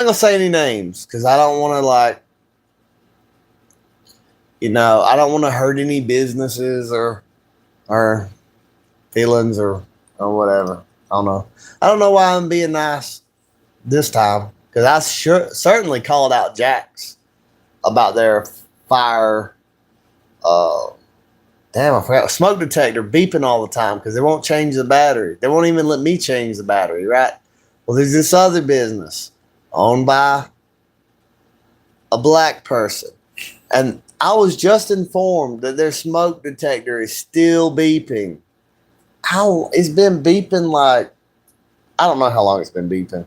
I'm not gonna say any names because I don't want to I don't want to hurt any businesses or feelings or whatever. I don't know. I don't know why I'm being nice this time because certainly called out Jax about their fire. Uh, Damn, I forgot smoke detector beeping all the time because they won't change the battery. They won't even let me change the battery, right? Well, there's this other business owned by a black person, and I was just informed that their smoke detector is still beeping. How it's been beeping like I don't know how long it's been beeping.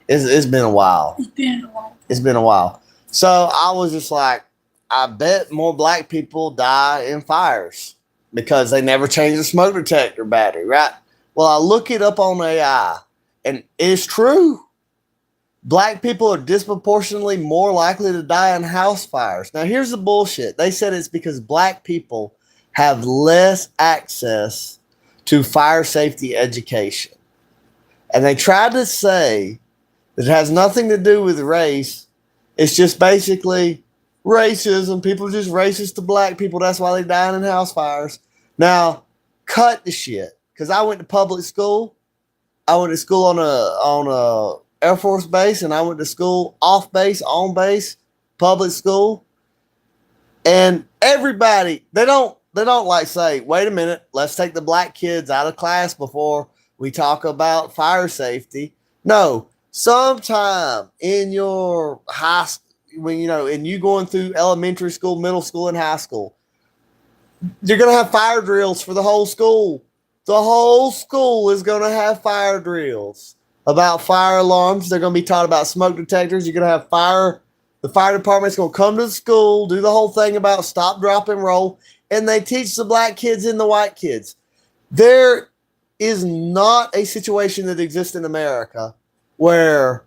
It's been a while. It's been a while. It's been a while. So I was just like, I bet more black people die in fires because they never change the smoke detector battery, right? Well, I look it up on AI, and it's true. Black people are disproportionately more likely to die in house fires. Now, here's the bullshit. They said it's because black people have less access to fire safety education. And they tried to say that it has nothing to do with race. It's just basically racism. People are just racist to black people. That's why they die in house fires. Now, cut the shit. Because I went to public school. I went to school on a Air Force base, and I went to school off base, on base, public school. And everybody, they don't like say, wait a minute, let's take the black kids out of class before we talk about fire safety. No, sometime in your high when and you going through elementary school, middle school, and high school, you're gonna have fire drills for the whole school. The whole school is gonna have fire drills about fire alarms. They're gonna be taught about smoke detectors. You're gonna have the fire department's gonna come to the school, do the whole thing about stop, drop, and roll, and they teach the black kids and the white kids. There is not a situation that exists in America where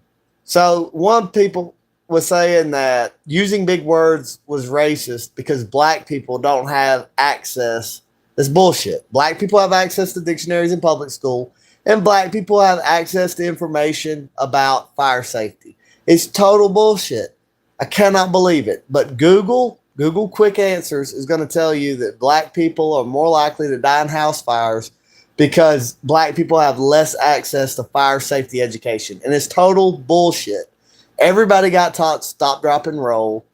one people was saying that using big words was racist because black people don't have access. That's bullshit. Black people have access to dictionaries in public school, and black people have access to information about fire safety. It's total bullshit. I cannot believe it. But Google Quick Answers is going to tell you that black people are more likely to die in house fires because black people have less access to fire safety education. And it's total bullshit. Everybody got taught stop, drop, and roll.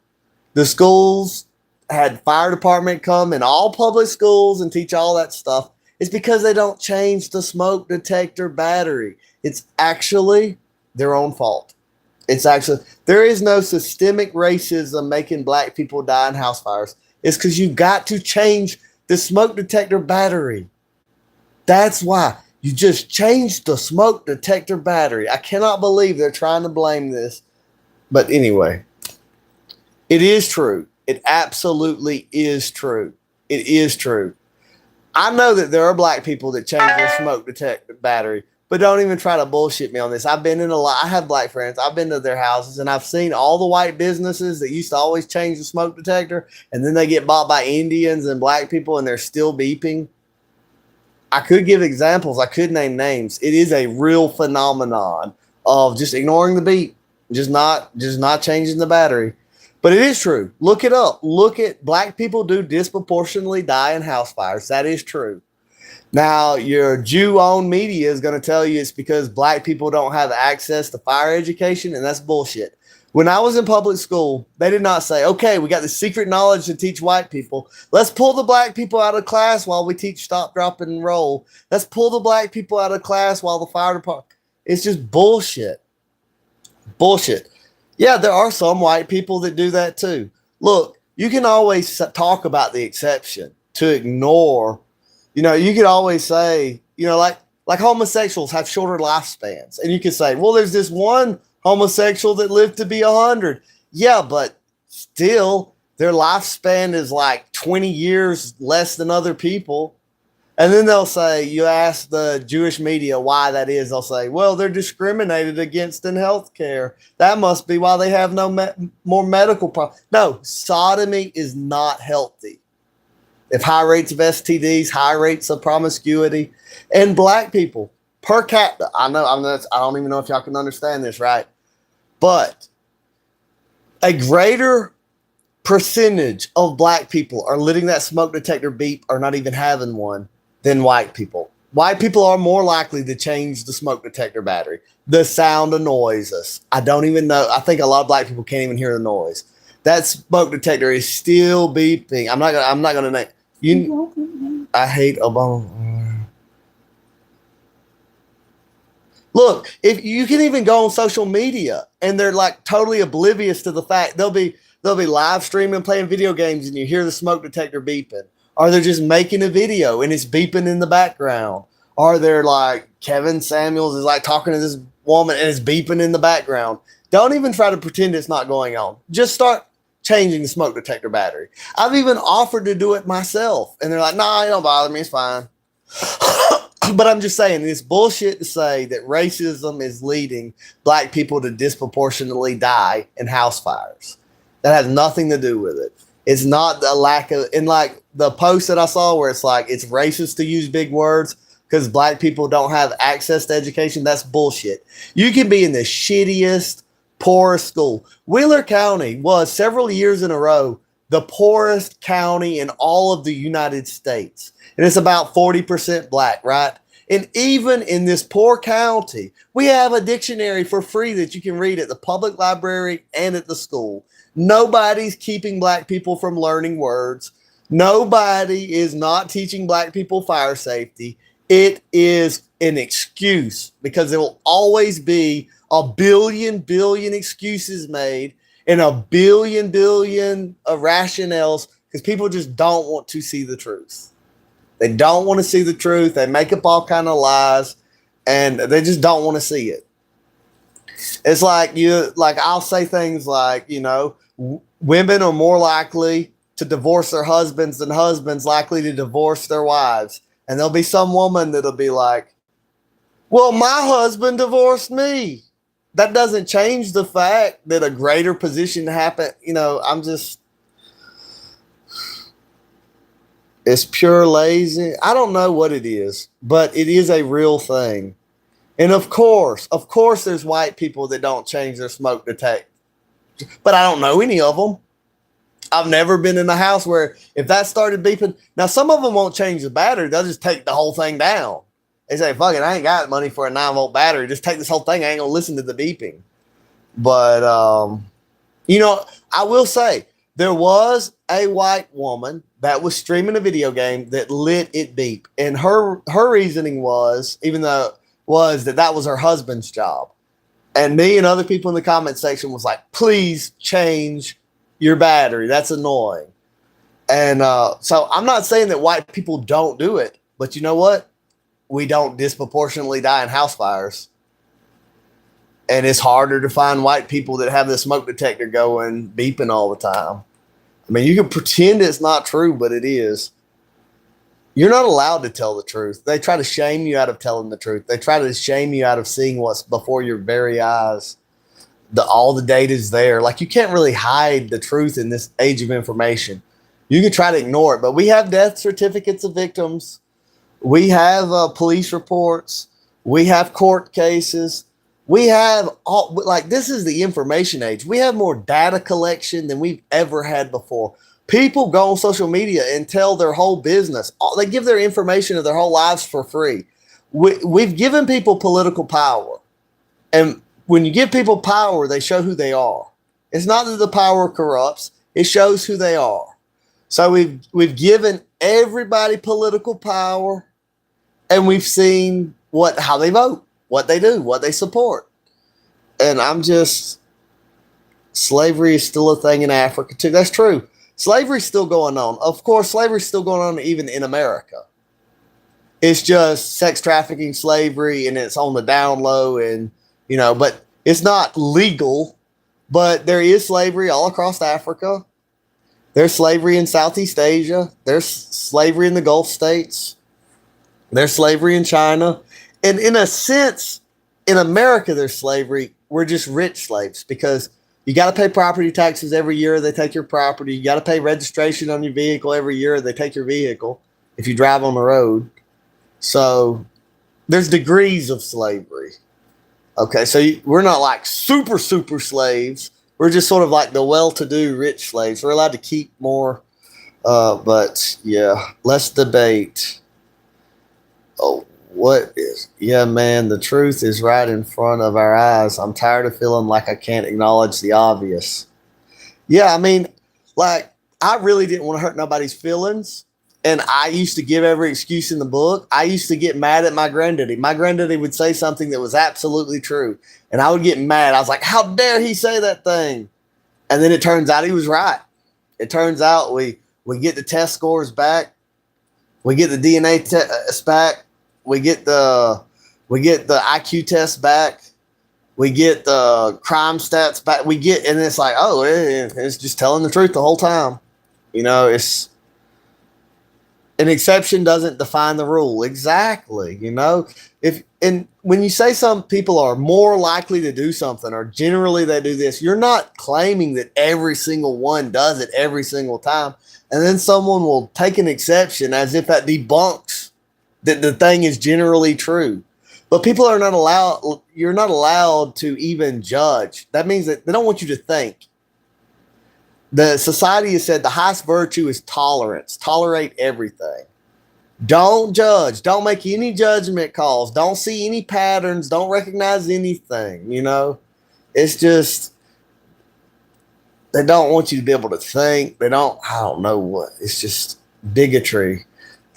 The schools had fire department come in all public schools and teach all that stuff. It's because they don't change the smoke detector battery. It's actually their own fault. There is no systemic racism making black people die in house fires. It's because you've got to change the smoke detector battery. That's why. You just changed the smoke detector battery. I cannot believe they're trying to blame this. But anyway, it is true. It absolutely is true. It is true. I know that there are black people that change their smoke detector battery, but don't even try to bullshit me on this. I've been in a lot. I have black friends. I've been to their houses, and I've seen all the white businesses that used to always change the smoke detector, and then they get bought by Indians and black people, and they're still beeping. I could give examples. I could name names. It is a real phenomenon of just ignoring the beep, just not changing the battery. But it is true. Look it up. Look at black people do disproportionately die in house fires. That is true. Now, your Jew-owned media is going to tell you it's because black people don't have access to fire education, and that's bullshit. When I was in public school, they did not say, okay, we got the secret knowledge to teach white people. Let's pull the black people out of class while we teach stop, drop, and roll. Let's pull the black people out of class while the fire department. It's just bullshit. Bullshit. Yeah, there are some white people that do that too. Look, you can always talk about the exception to ignore. You could always say, like homosexuals have shorter lifespans. And you could say, well, there's this one homosexual that lived to be 100. Yeah, but still, their lifespan is like 20 years less than other people. And then they'll say, you ask the Jewish media why that is. They'll say, well, they're discriminated against in healthcare. That must be why they have no more medical problems. No, sodomy is not healthy. If high rates of STDs, high rates of promiscuity, and black people per capita. I don't even know if y'all can understand this, right? But a greater percentage of black people are letting that smoke detector beep or not even having one than white people. White people are more likely to change the smoke detector battery. The sound annoys us. I don't even know. I think a lot of black people can't even hear the noise. That smoke detector is still beeping. I'm not gonna name you. I hate Obama. Look, if you can even go on social media and they're like totally oblivious to the fact they'll be live streaming, playing video games, and you hear the smoke detector beeping. Or they're just making a video and it's beeping in the background. Or they're like Kevin Samuels is like talking to this woman and it's beeping in the background. Don't even try to pretend it's not going on. Just start changing the smoke detector battery. I've even offered to do it myself. And they're like, nah, it don't bother me. It's fine. But I'm just saying, it's bullshit to say that racism is leading black people to disproportionately die in house fires. That has nothing to do with it. It's not a lack of, in like the post that I saw where it's like, it's racist to use big words because black people don't have access to education. That's bullshit. You can be in the shittiest, poorest school. Wheeler County was several years in a row the poorest county in all of the United States. And it's about 40% black, right? And even in this poor county, we have a dictionary for free that you can read at the public library and at the school. Nobody's keeping black people from learning words. Nobody is not teaching black people fire safety. It is an excuse because there will always be a billion excuses made and a billion rationales because people just don't want to see the truth. They don't want to see the truth. They make up all kind of lies and they just don't want to see it. It's like I'll say things like, women are more likely to divorce their husbands than husbands likely to divorce their wives. And there'll be some woman that'll be like, well, my husband divorced me. That doesn't change the fact that a greater position happened. It's pure lazy. I don't know what it is, but it is a real thing. And of course, there's white people that don't change their smoke detector, but I don't know any of them. I've never been in a house where if that started beeping, now some of them won't change the battery. They'll just take the whole thing down. They say, fuck it, I ain't got money for a 9-volt battery. Just take this whole thing. I ain't gonna listen to the beeping. But, I will say there was a white woman that was streaming a video game that lit it beep. And her reasoning was, that was her husband's job. And me and other people in the comment section was like, please change your battery. That's annoying. And so I'm not saying that white people don't do it, but you know what? We don't disproportionately die in house fires. And it's harder to find white people that have the smoke detector going beeping all the time. I mean, you can pretend it's not true, but it is. You're not allowed to tell the truth. They try to shame you out of telling the truth. They try to shame you out of seeing what's before your very eyes. All the data is there. Like, you can't really hide the truth in this age of information. You can try to ignore it, but we have death certificates of victims. We have police reports. We have court cases. We have this is the information age. We have more data collection than we've ever had before. People go on social media and tell their whole business. They give their information of their whole lives for free. We've given people political power. And when you give people power, they show who they are. It's not that the power corrupts. It shows who they are. So we've given everybody political power, and we've seen how they vote, what they do, what they support. And slavery is still a thing in Africa too. That's true. Slavery's still going on. Of course, slavery's still going on even in America. It's just sex trafficking slavery, and it's on the down low, and but it's not legal. But there is slavery all across Africa. There's slavery in Southeast Asia. There's slavery in the Gulf states. There's slavery in China. And in a sense, in America, there's slavery. We're just rich slaves because you got to pay property taxes every year. They take your property. You got to pay registration on your vehicle every year. They take your vehicle if you drive on the road. So there's degrees of slavery. Okay, so we're not like super, super slaves. We're just sort of like the well to do rich slaves. We're allowed to keep more. But yeah, let's debate. Oh, what is. Yeah, man, the truth is right in front of our eyes. I'm tired of feeling like I can't acknowledge the obvious. Yeah, I mean, like, I really didn't want to hurt nobody's feelings. And I used to give every excuse in the book. I used to get mad at my granddaddy. My granddaddy would say something that was absolutely true. And I would get mad. I was like, how dare he say that thing? And then it turns out he was right. It turns out we get the test scores back. We get the DNA test back. We get the IQ test back. We get the crime stats back. And it's like, oh, it's just telling the truth the whole time. It's an exception doesn't define the rule. Exactly. If and when you say some people are more likely to do something or generally they do this, you're not claiming that every single one does it every single time. And then someone will take an exception as if that debunks that the thing is generally true. But people are not allowed, you're not allowed to even judge. That means that they don't want you to think. The society has said the highest virtue is tolerance. Tolerate everything. Don't judge. Don't make any judgment calls. Don't see any patterns. Don't recognize anything. It's just they don't want you to be able to think. I don't know what. It's just bigotry.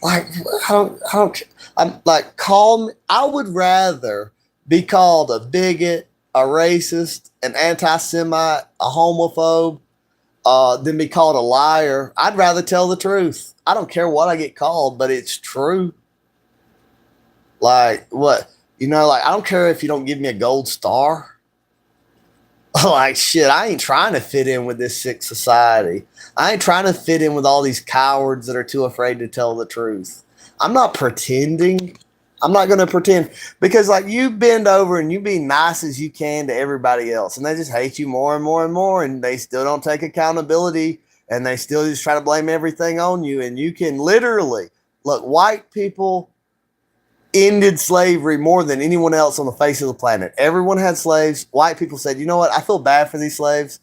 Like, I'm like, call me. I would rather be called a bigot, a racist, an anti Semite, a homophobe, than be called a liar. I'd rather tell the truth. I don't care what I get called, but it's true. Like, what? Like, I don't care if you don't give me a gold star. Like, shit, I ain't trying to fit in with this sick society. I ain't trying to fit in with all these cowards that are too afraid to tell the truth. I'm not pretending. I'm not going to pretend because, like, you bend over and you be nice as you can to everybody else, and they just hate you more and more and more, and they still don't take accountability, and they still just try to blame everything on you. And you can literally look, white people ended slavery more than anyone else on the face of the planet. Everyone had slaves. White people said, you know what? I feel bad for these slaves.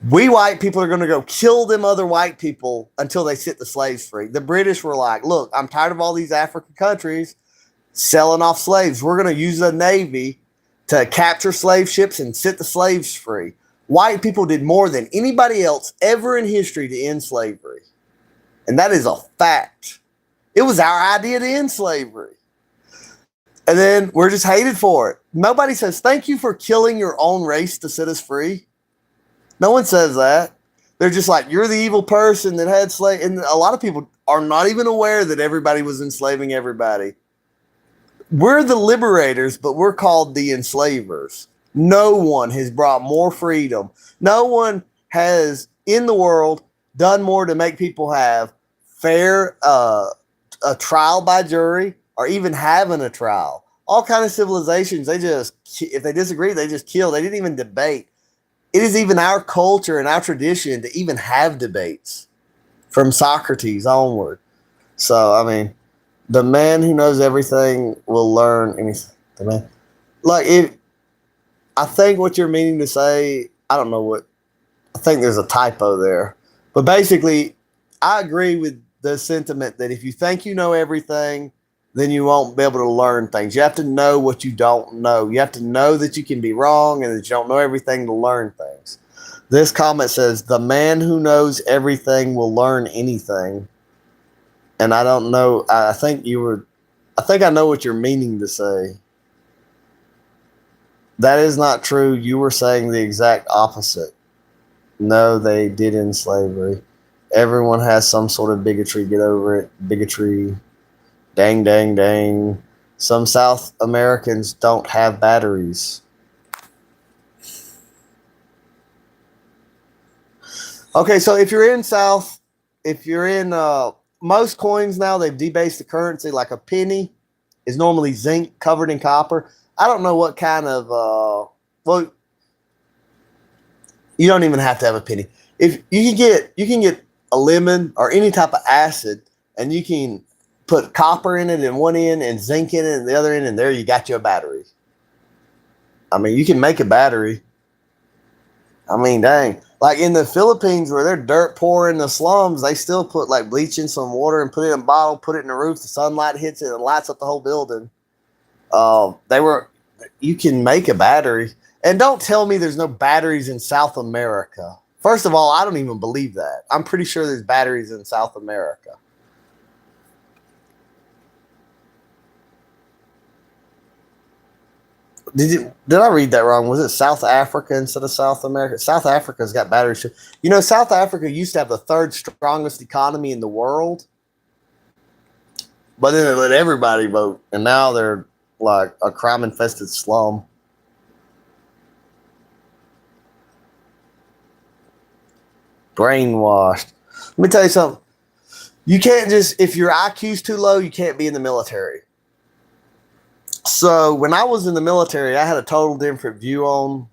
We white people are going to go kill them other white people until they set the slaves free. The British were like, look, I'm tired of all these African countries selling off slaves. We're going to use the Navy to capture slave ships and set the slaves free. White people did more than anybody else ever in history to end slavery. And that is a fact. It was our idea to end slavery. And then we're just hated for it. Nobody says, thank you for killing your own race to set us free. No one says that. They're just like, you're the evil person that had slaves. And a lot of people are not even aware that everybody was enslaving everybody. We're the liberators, but we're called the enslavers. No one has brought more freedom. No one has in the world done more to make people have fair a trial by jury or even having a trial. All kind of civilizations, if they disagree, they just kill. They didn't even debate. It is even our culture and our tradition to even have debates from Socrates onward. So, I mean, the man who knows everything will learn anything. The man, like, I think what you're meaning to say, I don't know what, I think there's a typo there. But basically, I agree with the sentiment that if you think you know everything, then you won't be able to learn things. You have to know what you don't know. You have to know that you can be wrong and that you don't know everything to learn things. This comment says, the man who knows everything will learn anything. And I don't know. I think I know what you're meaning to say. That is not true. You were saying the exact opposite. No, they did end slavery. Everyone has some sort of bigotry. Get over it. Bigotry. Dang, dang, dang. Some South Americans don't have batteries. Okay, so if you're in most coins now, they've debased the currency. Like a penny is normally zinc covered in copper. I don't know what kind of, well, you don't even have to have a penny. If you can get a lemon or any type of acid, and you can put copper in it in one end and zinc in it in the other end, and there you got your battery. I mean, you can make a battery. I mean, dang. Like in the Philippines where they're dirt poor in the slums, they still put like bleach in some water and put it in a bottle, put it in the roof. The sunlight hits it and lights up the whole building. You can make a battery. And don't tell me there's no batteries in South America. First of all, I don't even believe that. I'm pretty sure there's batteries in South America. Did I read that wrong? Was it South Africa instead of South America? South Africa's got batteries. You know, South Africa used to have the third strongest economy in the world, but then they let everybody vote, and now they're like a crime-infested slum. Brainwashed. Let me tell you something. You can't just, if your IQ's too low, you can't be in the military. So when I was in the military, I had a total different view on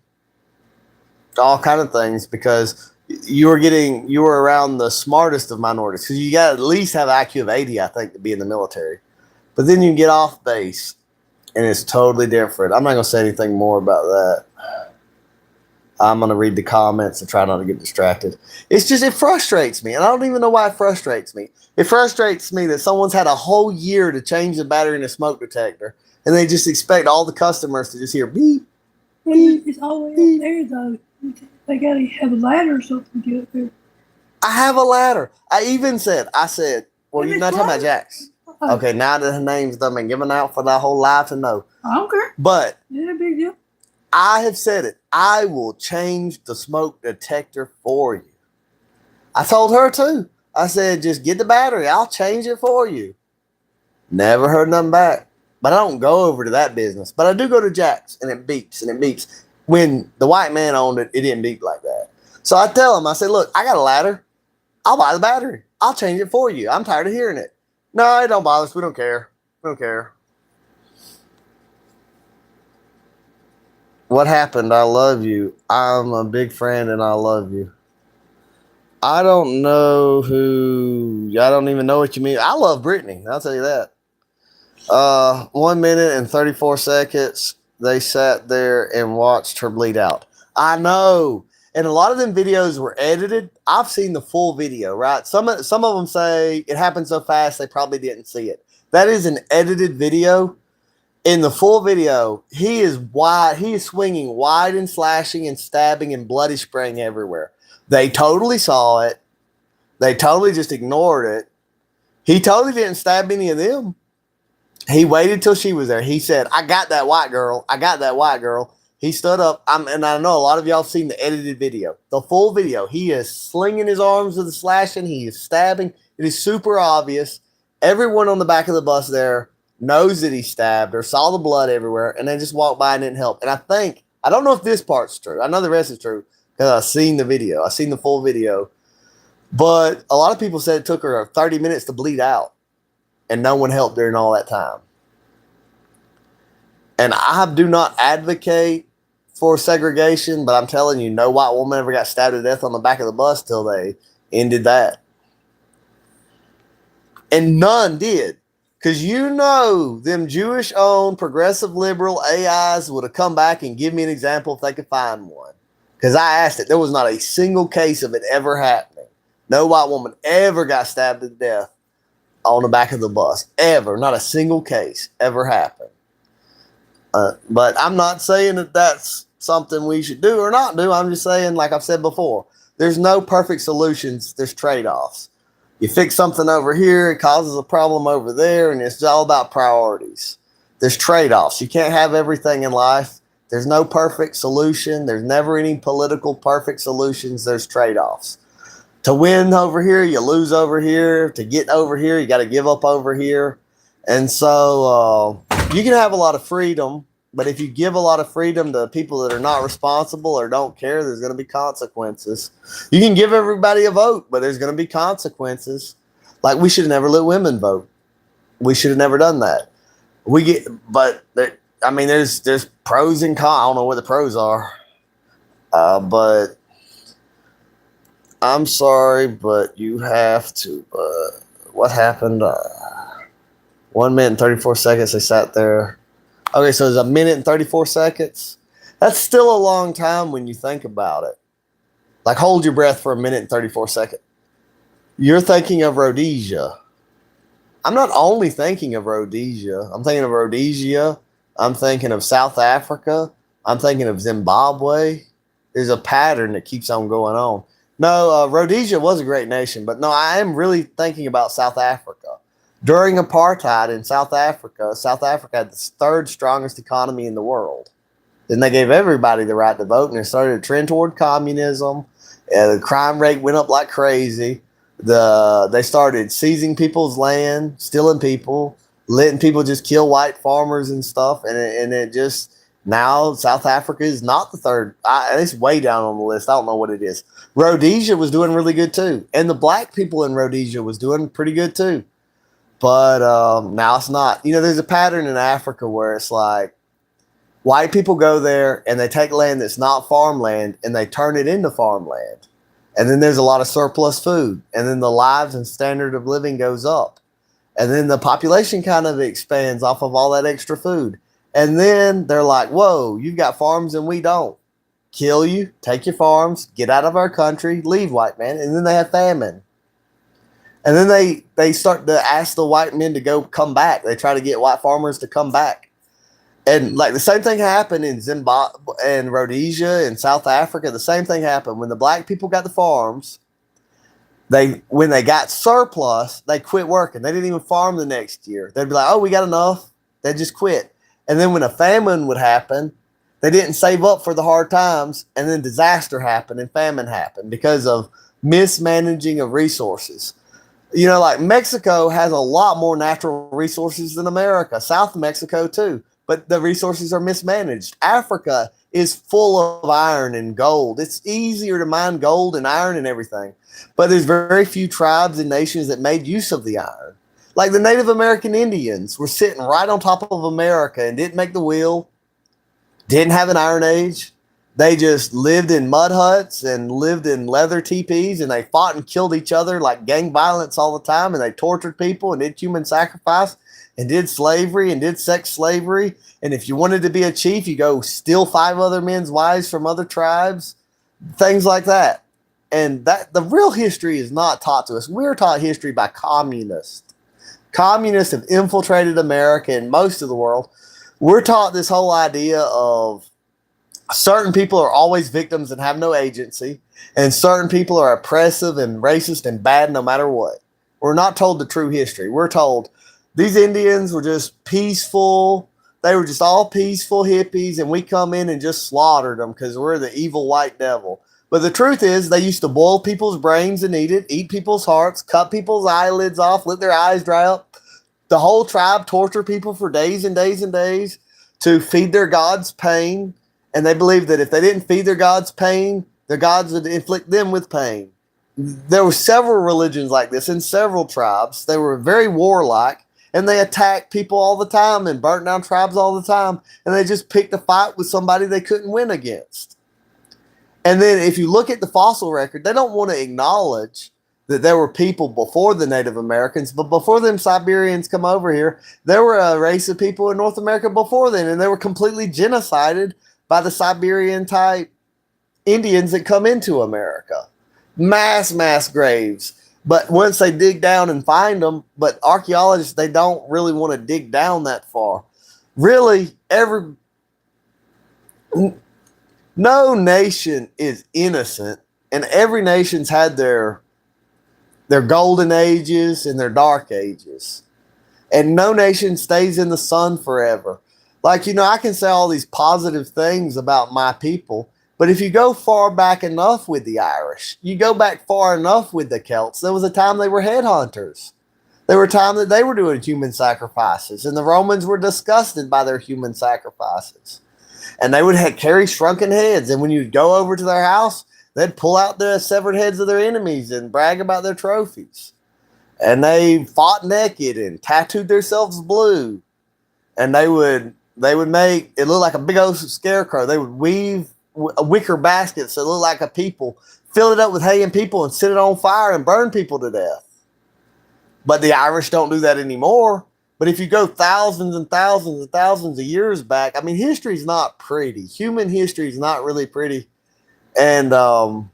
all kind of things because you were around the smartest of minorities because you got to at least have an IQ of 80, I think, to be in the military. But then you get off base and it's totally different. I'm not going to say anything more about that. I'm going to read the comments and try not to get distracted. It's just, it frustrates me. And I don't even know why it frustrates me. It frustrates me that someone's had a whole year to change the battery in a smoke detector. And they just expect all the customers to just hear beep. It's always up there, though. They got to have a ladder or something to get up there. I have a ladder. I said, well, you're not talking about Jax. Okay, now that her name's done been given out for the whole life to know. I don't care. But it's a big deal. I have said it. I will change the smoke detector for you. I told her too. I said, just get the battery. I'll change it for you. Never heard nothing back. But I don't go over to that business. But I do go to Jack's, and it beeps, and it beeps. When the white man owned it, it didn't beep like that. So I tell him, I say, look, I got a ladder. I'll buy the battery. I'll change it for you. I'm tired of hearing it. No, it don't bother us. We don't care. We don't care. What happened? I love you. I'm a big friend, and I love you. I don't know who. I don't even know what you mean. I love Brittany. I'll tell you that. 1 minute and 34 seconds. They sat there and watched her bleed out. I know. And a lot of them videos were edited. I've seen the full video, right? Some of them say it happened so fast they probably didn't see it. That is an edited video. In the full video, he is wide. He is swinging wide and slashing and stabbing and bloody spraying everywhere. They totally saw it. They totally just ignored it. He totally didn't stab any of them. He waited till she was there. He said, I got that white girl. I got that white girl. He stood up. And I know a lot of y'all have seen the edited video. The full video. He is slinging his arms with the slashing. He is stabbing. It is super obvious. Everyone on the back of the bus there knows that he stabbed or saw the blood everywhere. And they just walked by and didn't help. And I don't know if this part's true. I know the rest is true because I've seen the video. I've seen the full video. But a lot of people said it took her 30 minutes to bleed out. And no one helped during all that time. And I do not advocate for segregation, but I'm telling you, no white woman ever got stabbed to death on the back of the bus till they ended that. And none did. Because you know them Jewish-owned progressive liberal AIs would have come back and give me an example if they could find one. Because I asked it. There was not a single case of it ever happening. No white woman ever got stabbed to death on the back of the bus. Ever. Not a single case ever happened. But I'm not saying that that's something we should do or not do. I'm just saying, like I've said before, there's no perfect solutions. There's trade-offs. You fix something over here, it causes a problem over there, and it's all about priorities. There's trade-offs. You can't have everything in life. There's no perfect solution. There's never any political perfect solutions. There's trade-offs. To win over here, you lose over here. To get over here, you got to give up over here. And so you can have a lot of freedom, but if you give a lot of freedom to people that are not responsible or don't care, there's going to be consequences. You can give everybody a vote, but there's going to be consequences. Like we should have never let women vote. We should have never done that. There's pros and cons. I don't know what the pros are, but I'm sorry, but you have to. What happened? 1 minute and 34 seconds. They sat there. Okay, so it's 1 minute and 34 seconds. That's still a long time when you think about it. Like, hold your breath for a minute and 34 seconds. You're thinking of Rhodesia. I'm not only thinking of Rhodesia. I'm thinking of Rhodesia. I'm thinking of South Africa. I'm thinking of Zimbabwe. There's a pattern that keeps on going on. No, Rhodesia was a great nation, but no, I am really thinking about South Africa. During apartheid in South Africa had the third strongest economy in the world. Then they gave everybody the right to vote, and it started a trend toward communism. The crime rate went up like crazy. They started seizing people's land, stealing people, letting people just kill white farmers and stuff, and it just now South Africa is not the third. It's way down on the list. I don't know what it is. Rhodesia was doing really good too, and the black people in Rhodesia was doing pretty good too. But now it's not. You know, there's a pattern in Africa where it's like white people go there and they take land that's not farmland and they turn it into farmland. And then there's a lot of surplus food. And then the lives and standard of living goes up. And then the population kind of expands off of all that extra food. And then they're like, whoa, you've got farms and we don't. Kill you, take your farms, get out of our country, leave, white man. And then they have famine. And then they start to ask the white men to come back. They try to get white farmers to come back. And like the same thing happened in Zimbabwe and Rhodesia and South Africa. The same thing happened when the black people got the farms. When they got surplus, they quit working. They didn't even farm the next year. They'd be like, "Oh, we got enough." They'd just quit. And then when a famine would happen, they didn't save up for the hard times, and then disaster happened and famine happened because of mismanaging of resources. You know, like Mexico has a lot more natural resources than America. South Mexico too. But the resources are mismanaged. Africa is full of iron and gold. It's easier to mine gold and iron and everything. But there's very few tribes and nations that made use of the iron. Like the Native American Indians were sitting right on top of America and didn't make the wheel, didn't have an iron age. They just lived in mud huts and lived in leather teepees, and they fought and killed each other like gang violence all the time, and they tortured people and did human sacrifice and did slavery and did sex slavery. And if you wanted to be a chief, you go steal 5 other men's wives from other tribes, things like that. And that the real history is not taught to us. We're taught history by communists. Communists have infiltrated America and most of the world. We're taught this whole idea of certain people are always victims and have no agency, and certain people are oppressive and racist and bad no matter what. We're not told the true history. We're told these Indians were just peaceful. They were just all peaceful hippies, and we come in and just slaughtered them because we're the evil white devil. But the truth is, they used to boil people's brains and eat people's hearts, cut people's eyelids off, let their eyes dry up. The whole tribe tortured people for days and days and days to feed their gods pain. And they believed that if they didn't feed their gods pain, their gods would inflict them with pain. There were several religions like this in several tribes. They were very warlike, and they attacked people all the time and burnt down tribes all the time. And they just picked a fight with somebody they couldn't win against. And then if you look at the fossil record, they don't want to acknowledge that there were people before the Native Americans, but before them Siberians come over here, there were a race of people in North America before then, and they were completely genocided by the Siberian type Indians that come into America. Mass graves. But once they dig down and find them, but archaeologists, they don't really want to dig down that far. Really, no nation is innocent, and every nation's had their golden ages and their dark ages. And no nation stays in the sun forever. Like, you know, I can say all these positive things about my people, but if you go far back enough with the Irish, you go back far enough with the Celts, there was a time they were headhunters. There were a time that they were doing human sacrifices, and the Romans were disgusted by their human sacrifices. And they would carry shrunken heads, and when you'd go over to their house, they'd pull out the severed heads of their enemies and brag about their trophies. And they fought naked and tattooed themselves blue. And they would make it look like a big old scarecrow. They would weave wicker baskets that look like a people, fill it up with hay and people, and set it on fire and burn people to death. But the Irish don't do that anymore. But if you go thousands and thousands and thousands of years back, I mean, history's not pretty. Human history is not really pretty. And but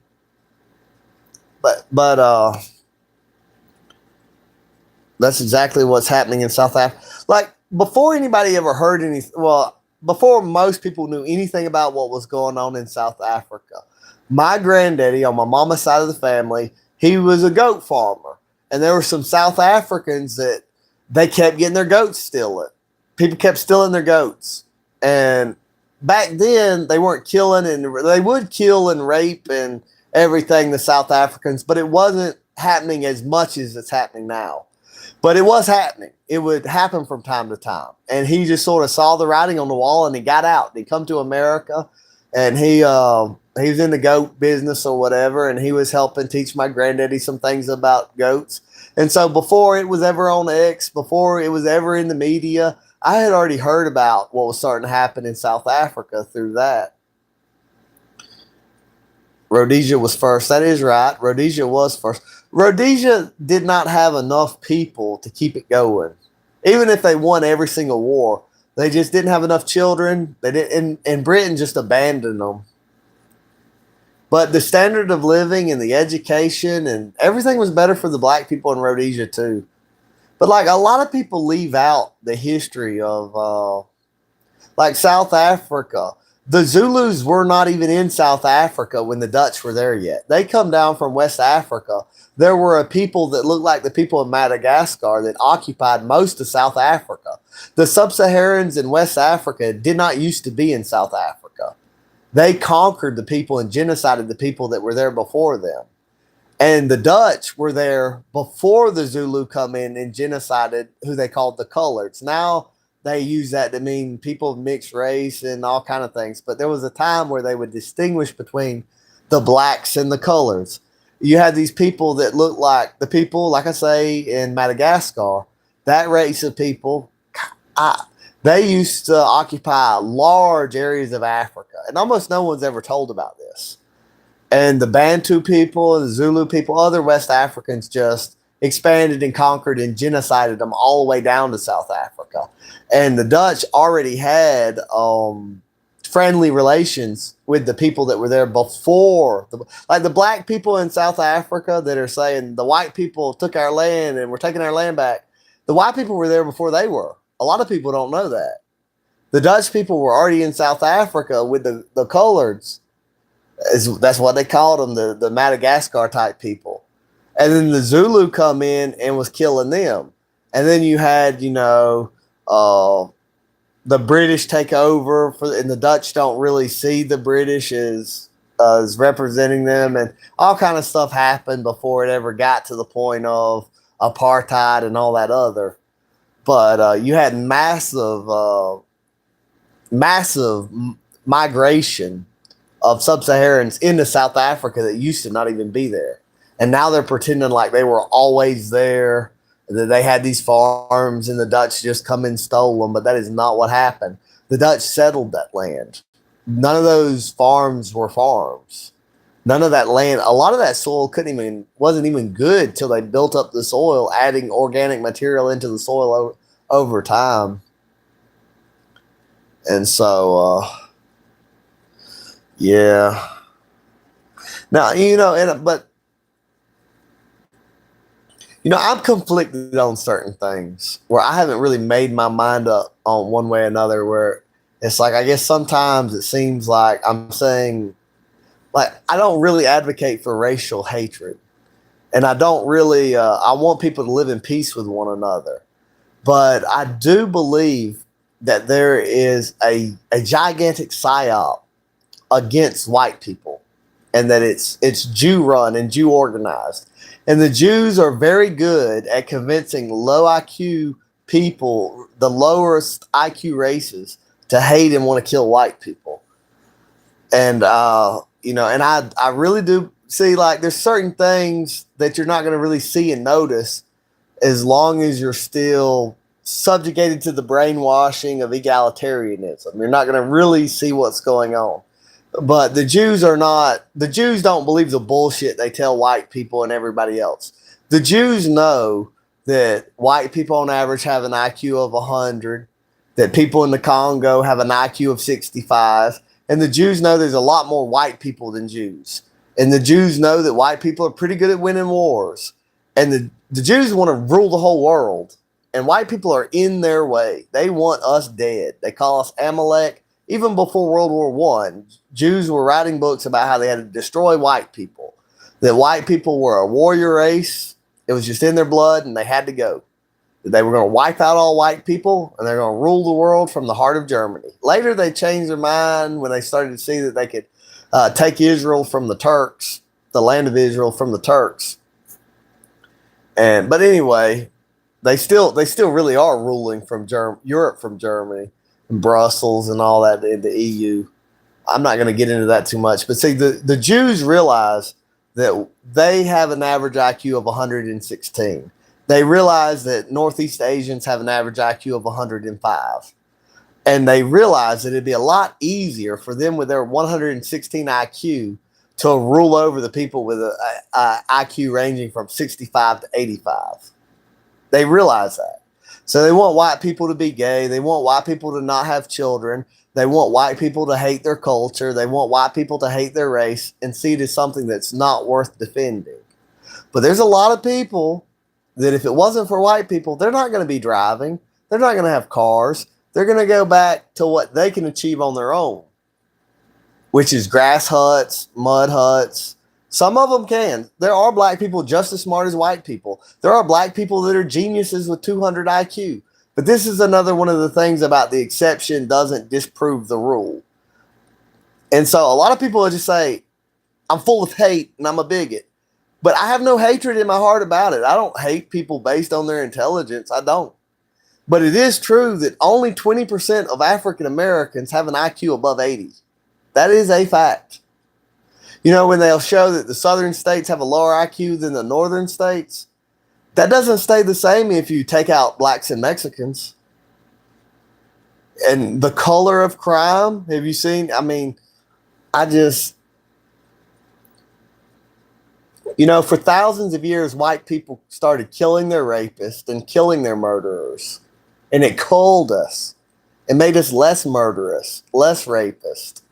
that's exactly what's happening in South Africa. Like before anybody ever heard any, well, before most people knew anything about what was going on in South Africa, my granddaddy on my mama's side of the family, he was a goat farmer, and there were some South Africans that they kept getting their goats stolen. People kept stealing their goats, and back then they weren't killing, and they would kill and rape and everything, the South Africans, but it wasn't happening as much as it's happening now. But it was happening. It would happen from time to time. And he just sort of saw the writing on the wall, and he got out. And he come to America, and he was in the goat business or whatever, and he was helping teach my granddaddy some things about goats. And so before it was ever on X, before it was ever in the media, I had already heard about what was starting to happen in South Africa through that. Rhodesia was first. That is right. Rhodesia was first. Rhodesia did not have enough people to keep it going. Even if they won every single war, they just didn't have enough children. They didn't, and Britain just abandoned them. But the standard of living and the education and everything was better for the black people in Rhodesia too. But like a lot of people leave out the history of like South Africa. The Zulus were not even in South Africa when the Dutch were there yet. They come down from West Africa. There were a people that looked like the people of Madagascar that occupied most of South Africa. The Sub-Saharans in West Africa did not used to be in South Africa. They conquered the people and genocided the people that were there before them. And the Dutch were there before the Zulu come in and genocided who they called the Coloreds. Now they use that to mean people of mixed race and all kind of things. But there was a time where they would distinguish between the blacks and the colors. You had these people that looked like the people, like I say, in Madagascar. That race of people, they used to occupy large areas of Africa. And almost no one's ever told about this. And the Bantu people, the Zulu people, other West Africans just expanded and conquered and genocided them all the way down to South Africa. And the Dutch already had friendly relations with the people that were there before. Like the black people in South Africa that are saying the white people took our land and we're taking our land back. The white people were there before they were. A lot of people don't know that. The Dutch people were already in South Africa with the coloreds. That's what they called them, the Madagascar type people. And then the Zulu come in and was killing them. And then you had, the British take over, and the Dutch don't really see the British as representing them. And all kind of stuff happened before it ever got to the point of apartheid and all that other. But you had massive migration of Sub-Saharans into South Africa that used to not even be there. And now they're pretending like they were always there, that they had these farms and the Dutch just come and stole them. But that is not what happened. The Dutch settled that land. None of those farms were farms. None of that land, a lot of that soil wasn't even good till they built up the soil, adding organic material into the soil over time. And so, yeah. Now, I'm conflicted on certain things where I haven't really made my mind up on one way or another, where it's like, I guess sometimes it seems like I'm saying, like, I don't really advocate for racial hatred. And I don't really, I want people to live in peace with one another. But I do believe that there is a gigantic psyop against white people, and that it's Jew run and Jew organized. And the Jews are very good at convincing low IQ people, the lowest IQ races, to hate and want to kill white people. And, and I really do see, like, there's certain things that you're not going to really see and notice as long as you're still subjugated to the brainwashing of egalitarianism. You're not going to really see what's going on. But the Jews don't believe the bullshit they tell white people and everybody else. The Jews know that white people on average have an IQ of 100, that people in the Congo have an IQ of 65, and the Jews know there's a lot more white people than Jews. And the Jews know that white people are pretty good at winning wars. And the Jews want to rule the whole world. And white people are in their way. They want us dead. They call us Amalek. Even before World War I, Jews were writing books about how they had to destroy white people. That white people were a warrior race. It was just in their blood and they had to go. They were going to wipe out all white people and they're going to rule the world from the heart of Germany. Later, they changed their mind when they started to see that they could take Israel from the Turks, the land of Israel from the Turks. But anyway, they still really are ruling from Europe from Germany, and Brussels and all that in the EU. I'm not going to get into that too much. But see, the Jews realize that they have an average IQ of 116. They realize that Northeast Asians have an average IQ of 105. And they realize that it'd be a lot easier for them with their 116 IQ to rule over the people with an IQ ranging from 65 to 85. They realize that. So they want white people to be gay. They want white people to not have children. They want white people to hate their culture. They want white people to hate their race and see it as something that's not worth defending. But there's a lot of people that if it wasn't for white people, they're not going to be driving. They're not going to have cars. They're going to go back to what they can achieve on their own, which is grass huts, mud huts. Some of them can. There are black people just as smart as white people. There are black people that are geniuses with 200 IQ. But this is another one of the things about the exception doesn't disprove the rule. And so a lot of people will just say, I'm full of hate and I'm a bigot. But I have no hatred in my heart about it. I don't hate people based on their intelligence. I don't. But it is true that only 20% of African Americans have an IQ above 80. That is a fact. You know, when they'll show that the southern states have a lower IQ than the northern states, that doesn't stay the same if you take out blacks and Mexicans. And the color of crime, have you seen? I mean, for thousands of years, white people started killing their rapists and killing their murderers. And it culled us. It made us less murderous, less rapist.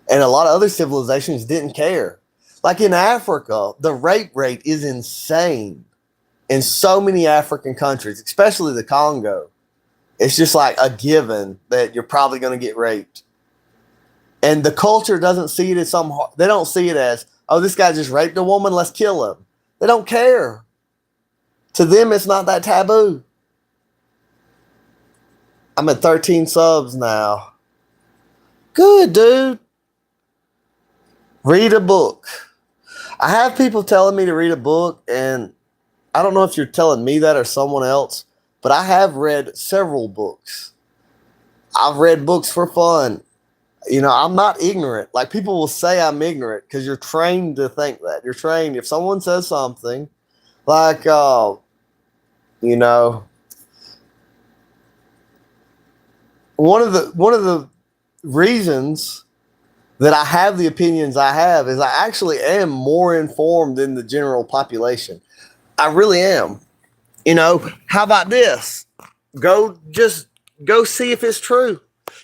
And a lot of other civilizations didn't care. Like in Africa, the rape rate is insane in so many African countries, especially the Congo. It's just like a given that you're probably going to get raped. And the culture doesn't see it as they don't see it as, oh, this guy just raped a woman, let's kill him. They don't care. To them, it's not that taboo. I'm at 13 subs now. Good, dude. Read a book. I have people telling me to read a book, and I don't know if you're telling me that or someone else, but I have read several books. I've read books for fun. You know, I'm not ignorant. Like people will say I'm ignorant because you're trained to think that. You're trained. If someone says something like, one of the reasons that I have the opinions I have is I actually am more informed than the general population. I really am. You know, how about this? Go see if it's true.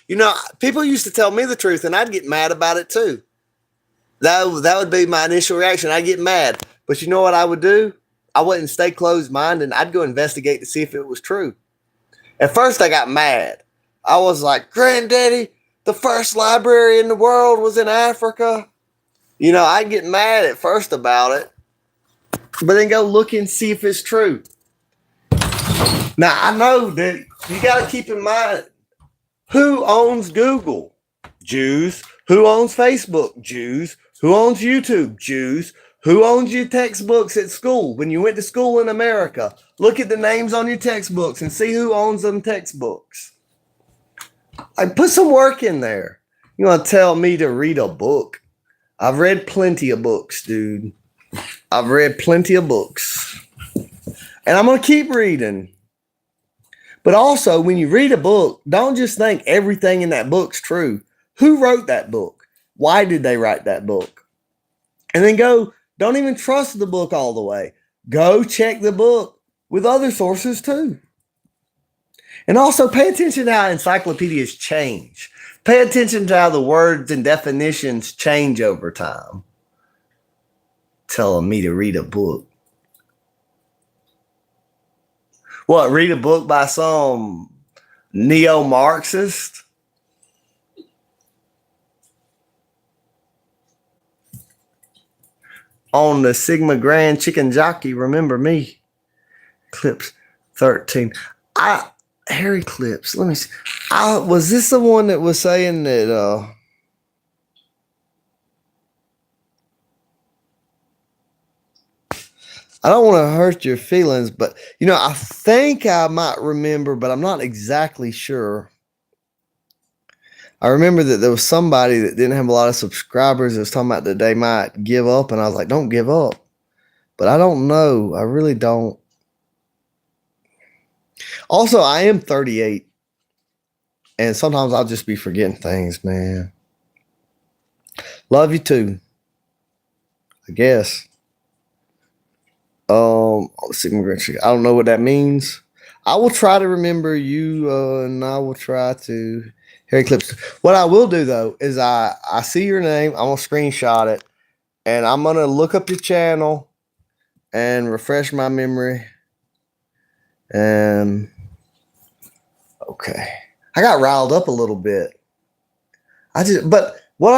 You know, people used to tell me the truth and I'd get mad about it too. That would be my initial reaction. I'd get mad. But you know what I would do? I wouldn't stay closed-minded and I'd go investigate to see if it was true. At first I got mad. I was like, Granddaddy, the first library in the world was in Africa. You know, I'd get mad at first about it. But then go look and see if it's true. Now, I know that you got to keep in mind, who owns Google? Jews. Who owns Facebook? Jews. Who owns YouTube? Jews. Who owns your textbooks at school? When you went to school in America, look at the names on your textbooks and see who owns them textbooks. Like, put some work in there. You want to tell me to read a book? I've read plenty of books, dude. I've read plenty of books. And I'm going to keep reading. But also, when you read a book, don't just think everything in that book's true. Who wrote that book? Why did they write that book? And then don't even trust the book all the way. Go check the book with other sources too. And also pay attention to how encyclopedias change. Pay attention to how the words and definitions change over time. Telling me to read a book. What, read a book by some neo-Marxist? On the Sigma Grand Chicken Jockey, remember me. Clips 13. Harry Clips, let me see. Was this the one that was saying that I don't want to hurt your feelings, but I think I might remember, but I'm not exactly sure. I remember that there was somebody that didn't have a lot of subscribers that was talking about that they might give up, and I was like, don't give up. But I don't know. I really don't. Also, I am 38, and sometimes I'll just be forgetting things, man. Love you too, I guess. Let's see, I don't know what that means. I will try to remember you, and I will try to. Harry Clips. What I will do though is I see your name. I'm gonna screenshot it, and I'm gonna look up your channel and refresh my memory. And okay, I got riled up a little bit. I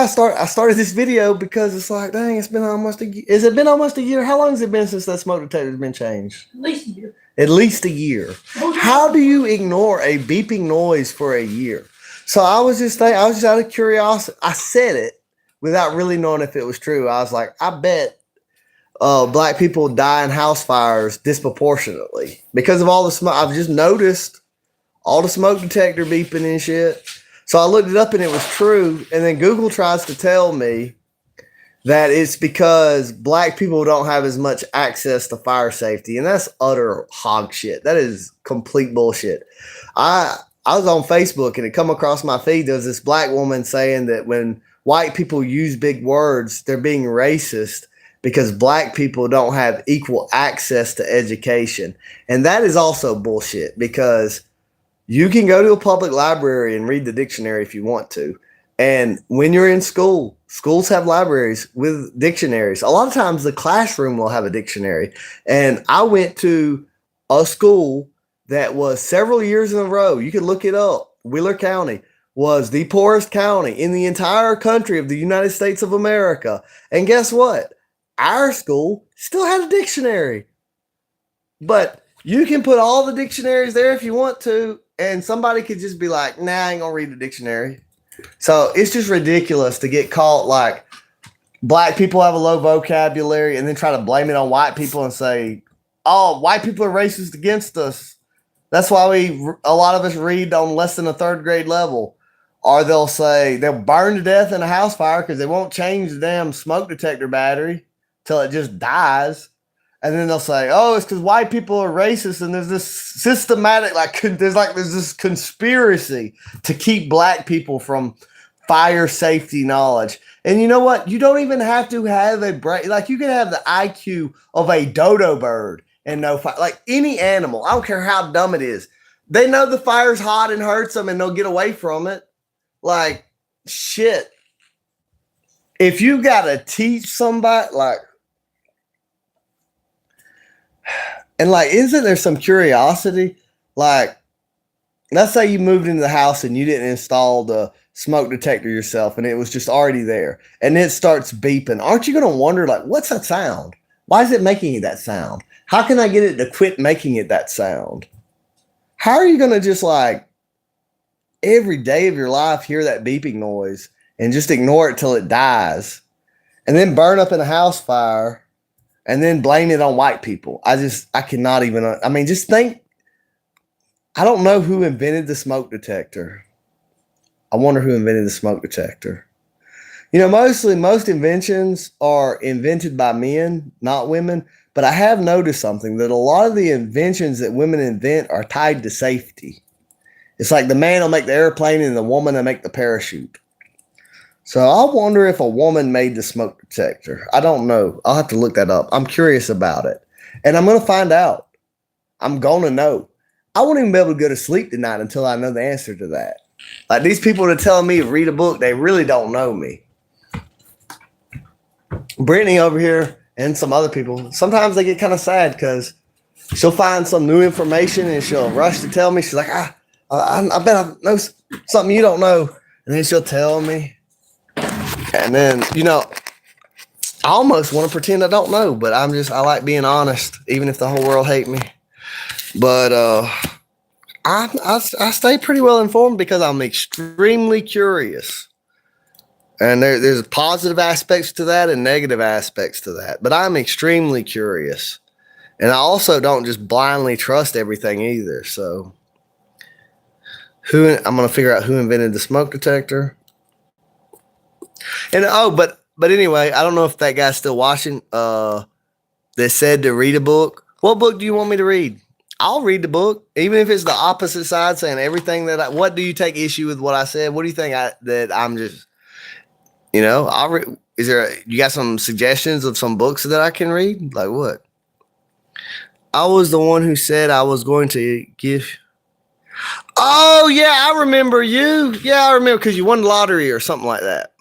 started this video because it's like, dang, it's been almost a year. Has it been almost a year? How long has it been since that smoke detector has been changed? At least a year. At least a year. How do you ignore a beeping noise for a year? So I was just out of curiosity. I said it without really knowing if it was true. I was like, I bet black people die in house fires disproportionately because of all the smoke. I've just noticed all the smoke detector beeping and shit. So I looked it up and it was true. And then Google tries to tell me that it's because black people don't have as much access to fire safety. And that's utter hog shit. That is complete bullshit. I was on Facebook and it come across my feed. There was this black woman saying that when white people use big words, they're being racist because black people don't have equal access to education. And that is also bullshit because you can go to a public library and read the dictionary if you want to. And when you're in school, schools have libraries with dictionaries. A lot of times the classroom will have a dictionary. And I went to a school that was several years in a row. You can look it up. Wheeler County was the poorest county in the entire country of the United States of America. And guess what? Our school still had a dictionary. But you can put all the dictionaries there if you want to. And somebody could just be like, nah, I ain't gonna read the dictionary. So it's just ridiculous to get caught like black people have a low vocabulary and then try to blame it on white people and say, oh, white people are racist against us. That's why a lot of us read on less than a third grade level. Or they'll say they'll burn to death in a house fire because they won't change the damn smoke detector battery till it just dies. And then they'll say, oh, it's because white people are racist and there's this systematic, there's this conspiracy to keep black people from fire safety knowledge. And you know what? You don't even have to have a brain. Like you can have the IQ of a dodo bird and know fire. Like any animal. I don't care how dumb it is. They know the fire's hot and hurts them and they'll get away from it. Like shit. If you got to teach somebody, isn't there some curiosity? Like, let's say you moved into the house and you didn't install the smoke detector yourself and it was just already there and it starts beeping. Aren't you going to wonder, what's that sound? Why is it making that sound? How can I get it to quit making it that sound? How are you going to just every day of your life hear that beeping noise and just ignore it till it dies and then burn up in a house fire? And then blame it on white people. I cannot even, just think, I don't know who invented the smoke detector. I wonder who invented the smoke detector. Most inventions are invented by men, not women. But I have noticed something, that a lot of the inventions that women invent are tied to safety. It's like the man will make the airplane and the woman will make the parachute. So I wonder if a woman made the smoke detector. I don't know. I'll have to look that up. I'm curious about it. And I'm going to find out. I'm gonna know. I won't even be able to go to sleep tonight until I know the answer to that. Like these people that are telling me to read a book, they really don't know me. Brittany over here and some other people, sometimes they get kind of sad because she'll find some new information and she'll rush to tell me. She's like, I bet I know something you don't know. And then she'll tell me. And then, you know, I almost want to pretend I don't know, but I like being honest, even if the whole world hate me. But I stay pretty well informed because I'm extremely curious. And there's positive aspects to that and negative aspects to that. But I'm extremely curious. And I also don't just blindly trust everything either. So I'm going to figure out who invented the smoke detector. And but anyway, I don't know if that guy's still watching. That said to read a book. What book do you want me to read? I'll read the book, even if it's the opposite side saying everything what do you take issue with what I said? What do you think that I'm just, you know, you got some suggestions of some books that I can read? Like what? I was the one who said I was going to give. Oh yeah, I remember you. Yeah, I remember because you won the lottery or something like that.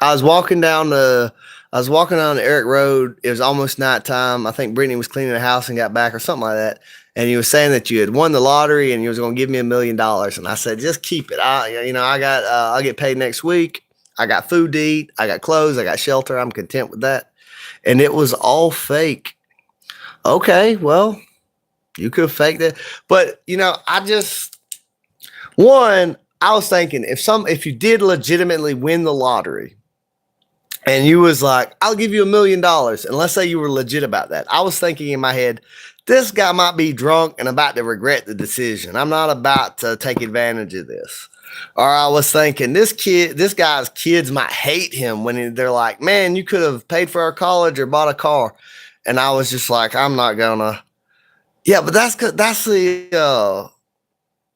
I was walking down the Eric Road. It was almost nighttime. I think Brittany was cleaning the house and got back or something like that. And you were saying that you had won the lottery and you was going to give me $1 million. And I said, just keep it. I'll get paid next week. I got food to eat. I got clothes. I got shelter. I'm content with that. And it was all fake. Okay, well, you could have faked it. But, you know, I was thinking if you did legitimately win the lottery, and you was like, I'll give you $1 million. And let's say you were legit about that. I was thinking in my head, this guy might be drunk and about to regret the decision. I'm not about to take advantage of this. Or I was thinking this guy's kids might hate him when they're like, man, you could have paid for our college or bought a car. And I was just like, I'm not gonna. Yeah, but that's the,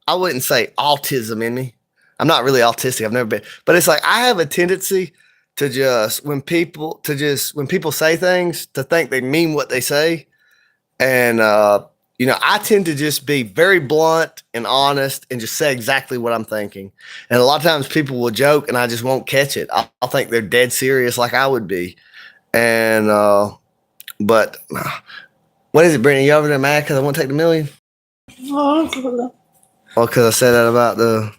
I wouldn't say autism in me. I'm not really autistic. I've never been, but it's like, I have a tendency to just when people say things to think they mean what they say. And, you know, I tend to just be very blunt and honest and just say exactly what I'm thinking. And a lot of times people will joke and I just won't catch it. I'll think they're dead serious like I would be. And, but what is it, Brittany? You over there mad because I won't take the $1 million? Oh, Well, because I said that about the.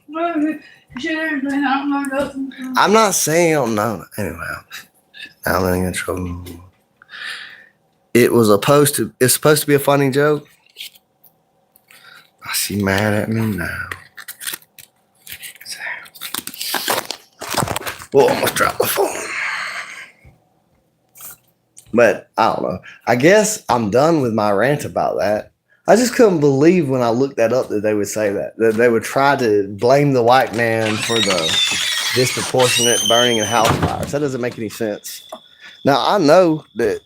I'm not saying I don't know. Anyway, I'm not in trouble. It's supposed to be a funny joke. She's mad at me now. Whoa, I almost dropped my phone. But I don't know. I guess I'm done with my rant about that. I just couldn't believe when I looked that up that they would say that they would try to blame the white man for the disproportionate burning of house fires. That doesn't make any sense. Now, I know that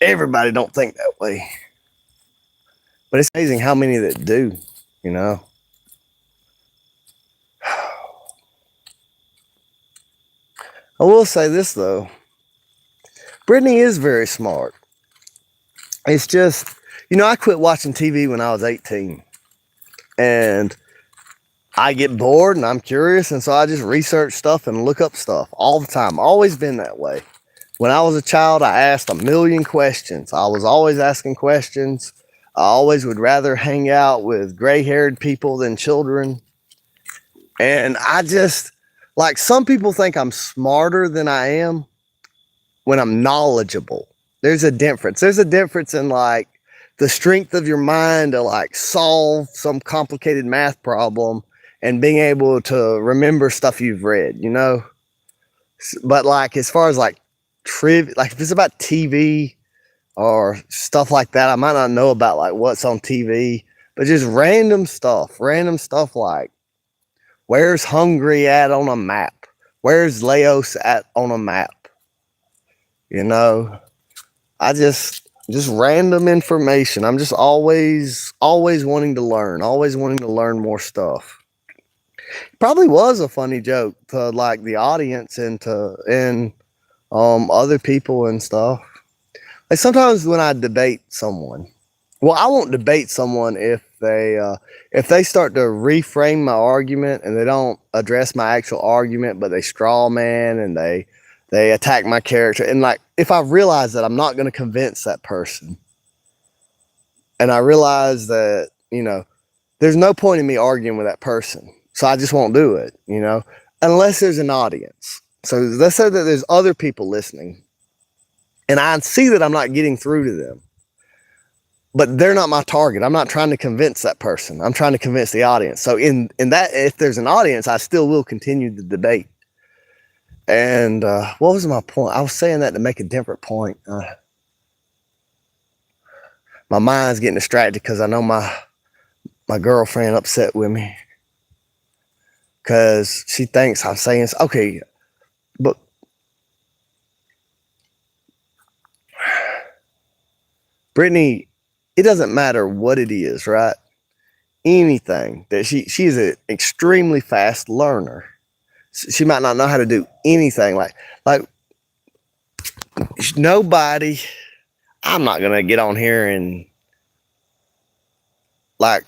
everybody don't think that way. But it's amazing how many that do, you know. I will say this, though. Brittany is very smart. It's just, you know, I quit watching TV when I was 18. And I get bored and I'm curious. And so I just research stuff and look up stuff all the time. Always been that way. When I was a child, I asked 1,000,000 questions. I was always asking questions. I always would rather hang out with gray-haired people than children. And I just, like, some people think I'm smarter than I am when I'm knowledgeable. There's a difference. There's a difference in, like, the strength of your mind to, like, solve some complicated math problem and being able to remember stuff you've read, you know? But, like, as far as, like, like, if it's about TV or stuff like that, I might not know about, like, what's on TV, but just random stuff like, where's Hungary at on a map? Where's Laos at on a map? You know, I just random information. I'm just always wanting to learn, more stuff. Probably was a funny joke to, like, the audience and other people and stuff. Like, sometimes when I debate someone, Well, I won't debate someone if they start to reframe my argument and they don't address my actual argument, but they straw man and they attack my character. And like, if I realize that I'm not going to convince that person, and I realize that, you know, there's no point in me arguing with that person, so I just won't do it, you know, unless there's an audience. So let's say that there's other people listening, and I see that I'm not getting through to them, but they're not my target. I'm not trying to convince that person. I'm trying to convince the audience. So in that, if there's an audience, I still will continue the debate. And what was my point? I was saying that to make a different point. My mind's getting distracted because I know my girlfriend upset with me because she thinks I'm saying, okay, but Brittany, it doesn't matter what it is, right? Anything that she is an extremely fast learner. She might not know how to do anything like nobody. I'm not gonna get on here and like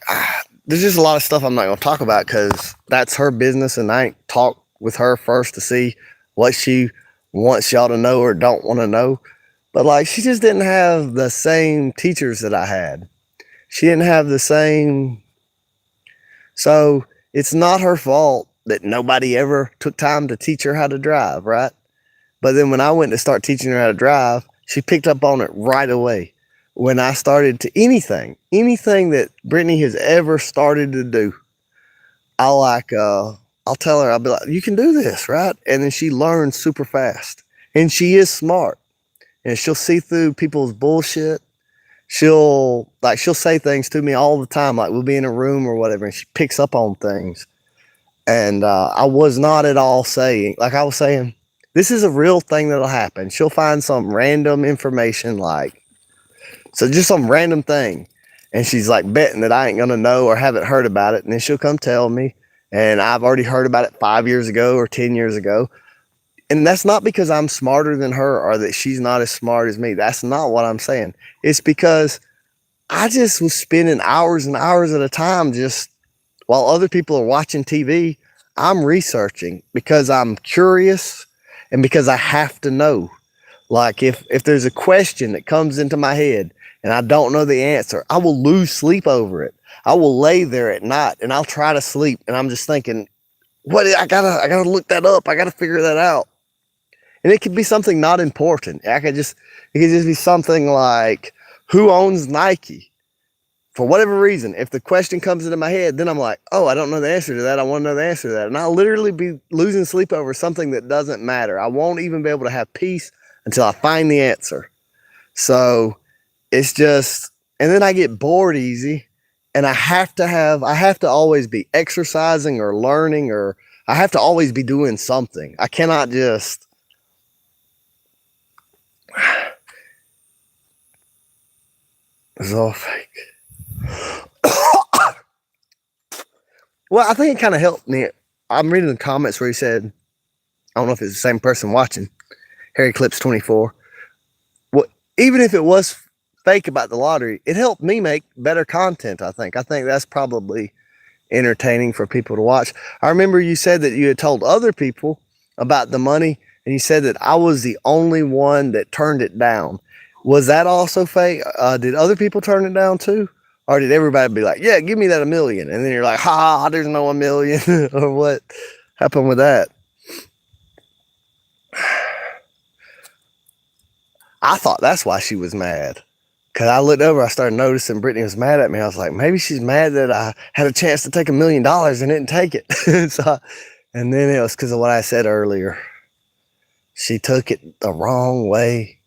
there's just a lot of stuff I'm not gonna talk about because that's her business, and I ain't talked with her first to see what she wants y'all to know or don't want to know. But like, she just didn't have the same teachers that I had. She didn't have the same. So it's not her fault that nobody ever took time to teach her how to drive, right? But then when I went to start teaching her how to drive, she picked up on it right away. When I started to anything that Brittany has ever started to do, I'll tell her, I'll be like, you can do this, right? And then she learns super fast. And she is smart. And she'll see through people's bullshit. She'll say things to me all the time, like we'll be in a room or whatever, and she picks up on things. And I was not at all saying, like I was saying, this is a real thing that'll happen. She'll find some random information, just some random thing. And she's like betting that I ain't gonna know or haven't heard about it. And then she'll come tell me. And I've already heard about it 5 years ago or 10 years ago. And that's not because I'm smarter than her or that she's not as smart as me. That's not what I'm saying. It's because I just was spending hours and hours at a time just while other people are watching TV. I'm researching because I'm curious and because I have to know. Like if there's a question that comes into my head and I don't know the answer, I will lose sleep over it. I will lay there at night and I'll try to sleep and I'm just thinking, I gotta look that up. I gotta figure that out. And it could be something not important. It could just be something like, who owns Nike? For whatever reason, if the question comes into my head, then I'm like, oh, I don't know the answer to that. I want to know the answer to that. And I'll literally be losing sleep over something that doesn't matter. I won't even be able to have peace until I find the answer. So it's just, and then I get bored easy, and I have to always be exercising or learning, or I have to always be doing something. I cannot just, it's all fake. Well, I think it kind of helped me. I'm reading the comments where he said, I don't know if it's the same person watching, Harry Clips 24. Well, even if it was fake about the lottery, it helped me make better content, I think. I think that's probably entertaining for people to watch. I remember you said that you had told other people about the money, and you said that I was the only one that turned it down. Was that also fake? Did other people turn it down too? Or did everybody be like, yeah, give me that $1 million? And then you're like, ha, there's no $1 million. Or what happened with that? I thought that's why she was mad. Because I looked over, I started noticing Brittany was mad at me. I was like, maybe she's mad that I had a chance to take $1 million and didn't take it. And then it was because of what I said earlier. She took it the wrong way.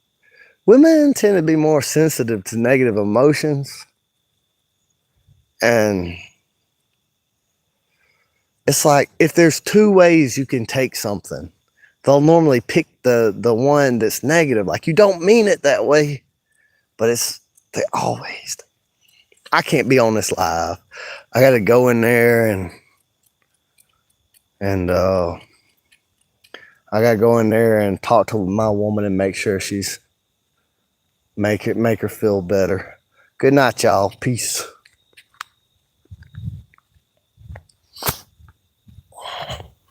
Women tend to be more sensitive to negative emotions. And it's like, if there's two ways you can take something, they'll normally pick the one that's negative. Like, you don't mean it that way, but they always. I can't be on this live. I got to go in there and I got to go in there and talk to my woman and make sure make her feel better. Good night, y'all. Peace.